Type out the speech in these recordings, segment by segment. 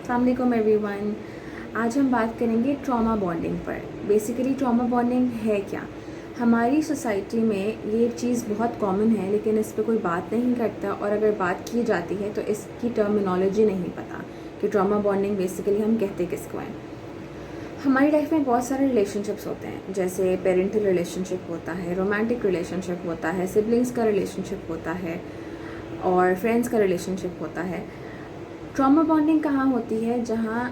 अस्सलाम वालेकुम एवरीवन। आज हम बात करेंगे ट्रॉमा बॉन्डिंग पर। बेसिकली ट्रॉमा बॉन्डिंग है क्या? हमारी सोसाइटी में ये चीज़ बहुत कॉमन है, लेकिन इस पर कोई बात नहीं करता, और अगर बात की जाती है तो इसकी टर्मिनोलॉजी नहीं पता कि ट्रॉमा बॉन्डिंग बेसिकली हम कहते किसको हैं। हमारी लाइफ में बहुत सारे रिलेशनशिप्स होते हैं, जैसे पेरेंटल रिलेशनशिप होता है, रोमांटिक रिलेशनशिप होता है, सिबलिंग्स का रिलेशनशिप होता है, और फ्रेंड्स का रिलेशनशिप होता है। ट्रॉमा बॉन्डिंग कहाँ होती है? जहाँ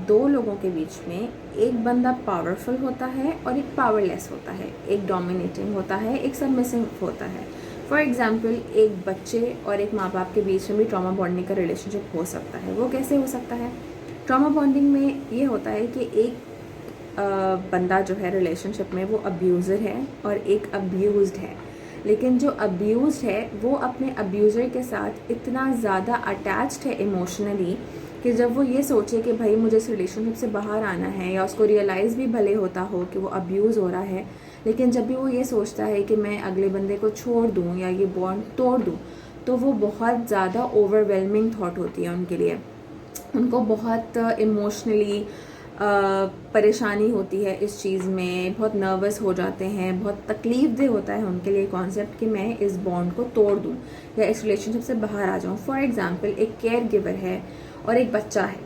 दो लोगों के बीच में एक बंदा पावरफुल होता है और एक पावरलेस होता है, एक डोमिनेटिंग होता है, एक सबमिसिव होता है। फॉर एग्जाम्पल, एक बच्चे और एक माँ बाप के बीच में भी ट्रॉमा बॉन्डिंग का रिलेशनशिप हो सकता है। वो कैसे हो सकता है? ट्रॉमा बॉन्डिंग में ये होता है कि एक बंदा जो है रिलेशनशिप में वो अब्यूज़र है और एक अब्यूज़्ड है, लेकिन जो अब्यूज़्ड है वो अपने अब्यूज़र के साथ इतना ज़्यादा अटैच्ड है इमोशनली कि जब वो ये सोचे कि भाई मुझे इस रिलेशनशिप से बाहर आना है, या उसको रियलाइज़ भी भले होता हो कि वो अब्यूज़ हो रहा है, लेकिन जब भी वो ये सोचता है कि मैं अगले बंदे को छोड़ दूँ या ये बॉन्ड तोड़ दूँ, तो वो बहुत ज़्यादा ओवरवेलमिंग थॉट होती है उनके लिए। उनको बहुत इमोशनली परेशानी होती है इस चीज़ में, बहुत नर्वस हो जाते हैं, बहुत तकलीफ दे होता है उनके लिए कॉन्सेप्ट कि मैं इस बॉन्ड को तोड़ दूँ या इस रिलेशनशिप से बाहर आ जाऊँ। फॉर एग्जांपल, एक केयर गिवर है और एक बच्चा है।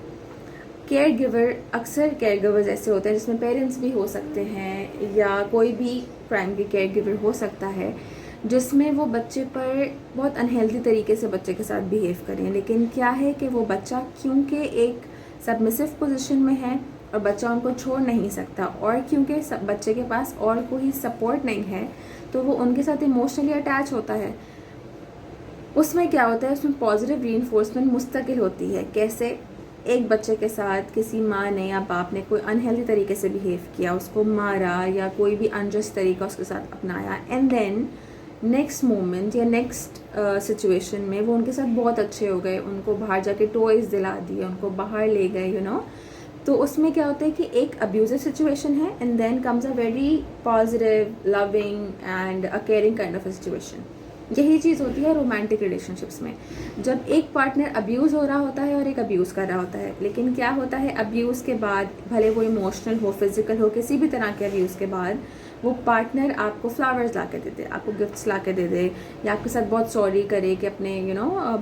केयर गिवर, अक्सर केयर गिवर्स ऐसे होते हैं जिसमें पेरेंट्स भी हो सकते हैं या कोई भी प्राइमरी केयर गिवर हो सकता है, जिसमें वो बच्चे पर बहुत अनहेल्दी तरीके से बच्चे के साथ बिहेव करें। लेकिन क्या है कि वो बच्चा क्योंकि एक सबमिसिव पोजीशन में है और बच्चा उनको छोड़ नहीं सकता, और क्योंकि बच्चे के पास और कोई सपोर्ट नहीं है, तो वो उनके साथ इमोशनली अटैच होता है। उसमें क्या होता है, उसमें पॉजिटिव रीइंफोर्समेंट मुस्तकिल होती है। कैसे? एक बच्चे के साथ किसी माँ ने या बाप ने कोई अनहेल्दी तरीके से बिहेव किया, उसको मारा या कोई भी अनजस्ट तरीका उसके साथ अपनाया, एंड देन नेक्स्ट मोमेंट या नेक्स्ट सिचुएशन में वो उनके साथ बहुत अच्छे हो गए, उनको बाहर जाके टॉयज़ दिला दिए, उनको बाहर ले गए, तो उसमें क्या होता है कि एक अब्यूजिव सिचुएशन है and then comes a very positive, loving and a caring kind of a situation. यही चीज़ होती है रोमांटिक रिलेशनशिप्स में, जब एक पार्टनर अब्यूज़ हो रहा होता है और एक अब्यूज़ कर रहा होता है। लेकिन क्या होता है, अब्यूज़ के बाद, भले वो इमोशनल हो, फिजिकल हो, किसी भी तरह के अब्यूज़ के बाद, वो पार्टनर आपको फ्लावर्स ला के दे दे, आपको गिफ्ट्स ला के दे दे, या आपके साथ बहुत सॉरी करे कि अपने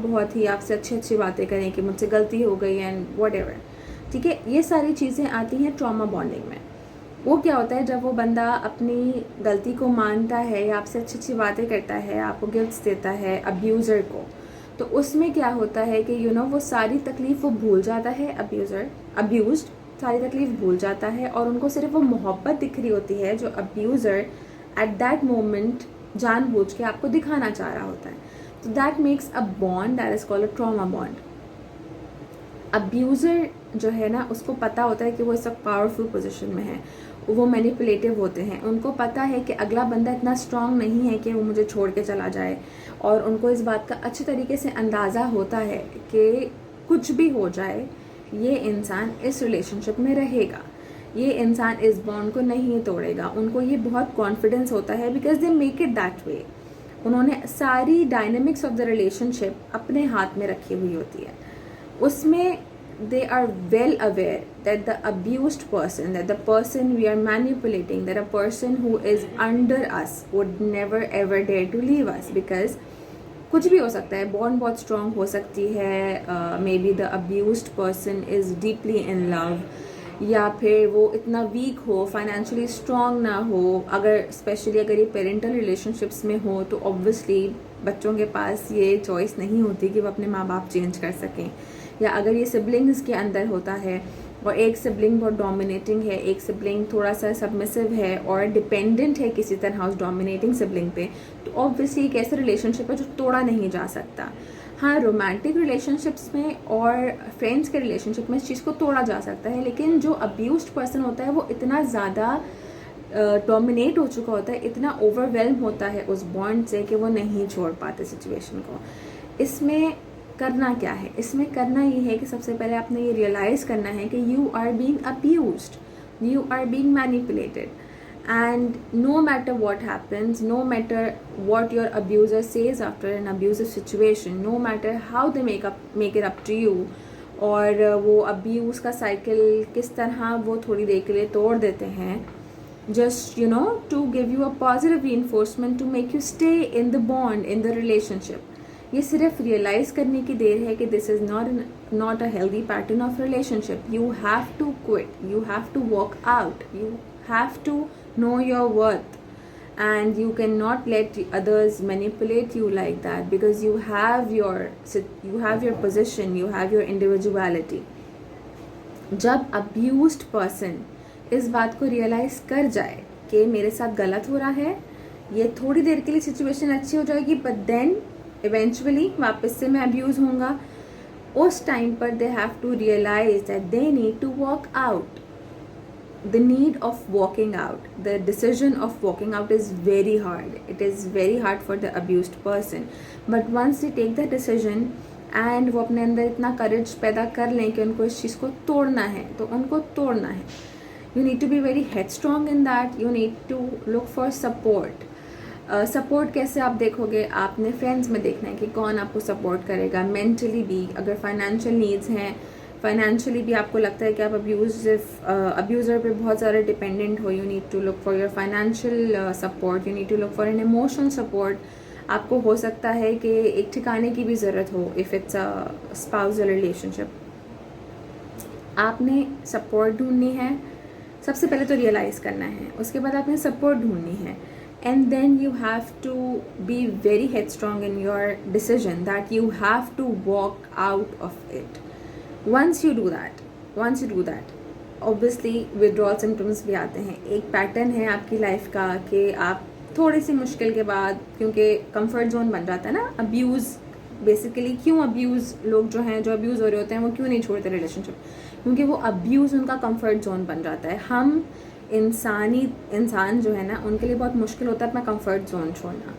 बहुत ही आपसे अच्छी अच्छी बातें करें कि मुझसे गलती हो गई एंड वट एवर। ठीक है, ये सारी चीज़ें आती हैं ट्रॉमा बॉन्डिंग में। वो क्या होता है, जब वो बंदा अपनी गलती को मानता है या आपसे अच्छी अच्छी बातें करता है, आपको गिफ्ट्स देता है अब्यूज़र को, तो उसमें क्या होता है कि वो सारी तकलीफ़ वो भूल जाता है, अब्यूज़्ड सारी तकलीफ़ भूल जाता है, और उनको सिर्फ वो मोहब्बत दिख रही होती है जो अब्यूज़र एट दैट मोमेंट जानबूझ के आपको दिखाना चाह रहा होता है। तो that makes a bond that is called a trauma bond. Abuser जो है ना, उसको पता होता है कि वो इस वक्त पावरफुल पोजीशन में है, वो मैनिपुलेटिव होते हैं, उनको पता है कि अगला बंदा इतना स्ट्रांग नहीं है कि वो मुझे छोड़ के चला जाए, और उनको इस बात का अच्छे तरीके से अंदाज़ा होता है कि कुछ भी हो जाए, ये इंसान इस रिलेशनशिप में रहेगा, ये इंसान इस बॉन्ड को नहीं तोड़ेगा। उनको ये बहुत कॉन्फिडेंस होता है because they make it that way. उन्होंने सारी डायनेमिक्स ऑफ द रिलेशनशिप अपने हाथ में रखी हुई होती है। उसमें they are well aware that the abused person, that the person we are manipulating, that a person who is under us would never ever dare to leave us, because कुछ भी हो सकता है, बॉन्ड बहुत स्ट्रॉन्ग हो सकती है, may be the abused person is deeply in love, या फिर वो इतना वीक हो, फाइनेंशियली स्ट्रॉन्ग ना हो। अगर स्पेशली अगर ये पेरेंटल रिलेशनशिप्स में हो, तो ऑब्वियसली बच्चों के पास ये चॉइस नहीं होती कि वो अपने माँ बाप चेंज कर सकें। या अगर ये सिबलिंग्स के अंदर होता है और एक सिबलिंग बहुत डोमिनेटिंग है, एक सिबलिंग थोड़ा सा सबमिसिव है और डिपेंडेंट है किसी तरह उस डोमिनेटिंग सिबलिंग पे, तो ऑब्वियसली एक ऐसा रिलेशनशिप है जो तोड़ा नहीं जा सकता। हाँ, रोमांटिक रिलेशनशिप्स में और फ्रेंड्स के रिलेशनशिप में इस चीज़ को तोड़ा जा सकता है, लेकिन जो अब्यूज्ड पर्सन होता है वो इतना ज़्यादा डोमिनेट हो चुका होता है, इतना ओवरवेल्म होता है उस बॉन्ड से कि वो नहीं छोड़ पाते सिचुएशन को। इसमें करना क्या है? इसमें करना ये है कि सबसे पहले आपने ये रियलाइज़ करना है कि you are being abused, you are being manipulated, and no matter what happens, no matter what your abuser says after an abusive situation, no matter how they make it up to you, और वो abuse का cycle किस तरह वो थोड़ी देर के लिए तोड़ देते हैं, just to give you a positive reinforcement to make you stay in the bond, in the relationship. ये सिर्फ रियलाइज़ करने की देर है कि this is not a healthy pattern of relationship. You have to quit, you have to walk out, you have to know your worth, and you cannot let others manipulate you like that, because you have your position, you have your individuality. जब abused person इस बात को realise कर जाए कि मेरे साथ गलत हो रहा है, ये थोड़ी देर के लिए सिचुएशन अच्छी हो जाएगी, बट देन इवेंचुअली वापस से मैं अब्यूज़ होऊंगा. उस टाइम पर they have to realise that they need to walk out. The need of walking out, the decision of walking out is very hard. It is very hard for the abused person. But once they take the decision and वो अपने अंदर इतना courage पैदा कर लें कि उनको इस चीज़ को तोड़ना है, तो उनको तोड़ना है. You need to be very headstrong in that. You need to look for support. Support कैसे आप देखोगे? आपने फ्रेंड्स में देखना है कि कौन आपको सपोर्ट करेगा. मेंटली भी, अगर फाइनेंशियल नीड्स हैं, फाइनेंशियली भी आपको लगता है कि आप अब्यूज़र पे बहुत ज़्यादा डिपेंडेंट हो, you need to look for your financial support, you need to look for an emotional support. आपको हो सकता है कि एक ठिकाने की भी ज़रूरत हो if it's a spousal relationship. आपने सपोर्ट ढूंढनी है. सबसे पहले तो रियलाइज़ करना है, उसके बाद आपने सपोर्ट ढूंढनी है. And then you have to be very headstrong in your decision that you have to walk out of it. Once you do that, obviously withdrawal symptoms भी आते हैं. एक पैटर्न है आपकी लाइफ का कि आप थोड़ी सी मुश्किल के बाद, क्योंकि कंफर्ट जोन बन जाता है ना. अब्यूज़ बेसिकली क्यों अब्यूज़ लोग जो अब्यूज़ हो रहे होते हैं वो क्यों नहीं छोड़ते रिलेशनशिप? क्योंकि वो अब्यूज़ उनका कंफर्ट जोन बन जाता है. हम इंसान जो है ना, उनके लिए बहुत मुश्किल होता है अपना कंफर्ट जोन छोड़ना.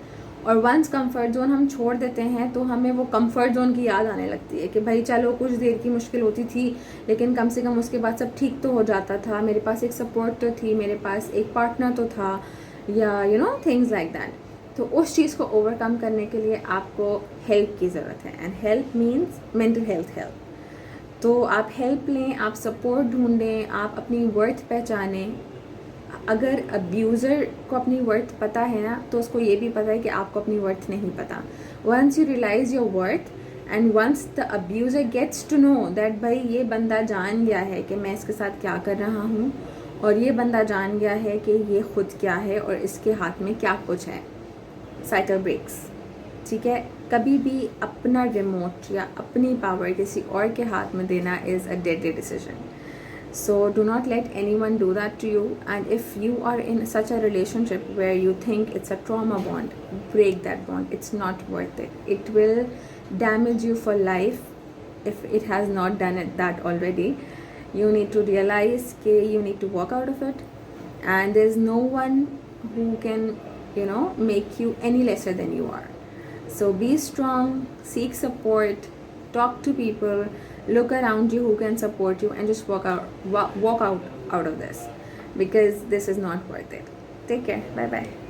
और वंस कंफर्ट जोन हम छोड़ देते हैं तो हमें वो कंफर्ट जोन की याद आने लगती है कि भाई चलो कुछ देर की मुश्किल होती थी, लेकिन कम से कम उसके बाद सब ठीक तो हो जाता था, मेरे पास एक सपोर्ट तो थी, मेरे पास एक पार्टनर तो था, या थिंग्स लाइक दैट. तो उस चीज़ को ओवरकम करने के लिए आपको हेल्प की ज़रूरत है. And help means mental help. तो आप हेल्प लें, आप सपोर्ट ढूंढें, आप अपनी वर्थ पहचानें. अगर अब्यूज़र को अपनी वर्थ पता है ना, तो उसको ये भी पता है कि आपको अपनी वर्थ नहीं पता. Once you realise your worth and once the abuser gets to know that भाई ये बंदा जान गया है कि मैं इसके साथ क्या कर रहा हूँ, और ये बंदा जान गया है कि ये खुद क्या है और इसके हाथ में क्या कुछ है, साइकिल ब्रेक्स. ठीक है. कभी भी अपना रिमोट या अपनी पावर किसी और के हाथ में देना is a deadly decision. So do not let anyone do that to you. And if you are in such a relationship where you think it's a trauma bond, break that bond. It's not worth it. It will damage you for life if it has not done that already. You need to realize that you need to walk out of it, and there's no one who can make you any lesser than you are. So be strong, seek support, talk to people, look around you who can support you, and just walk out of this, because this is not worth it. Take care. Bye bye.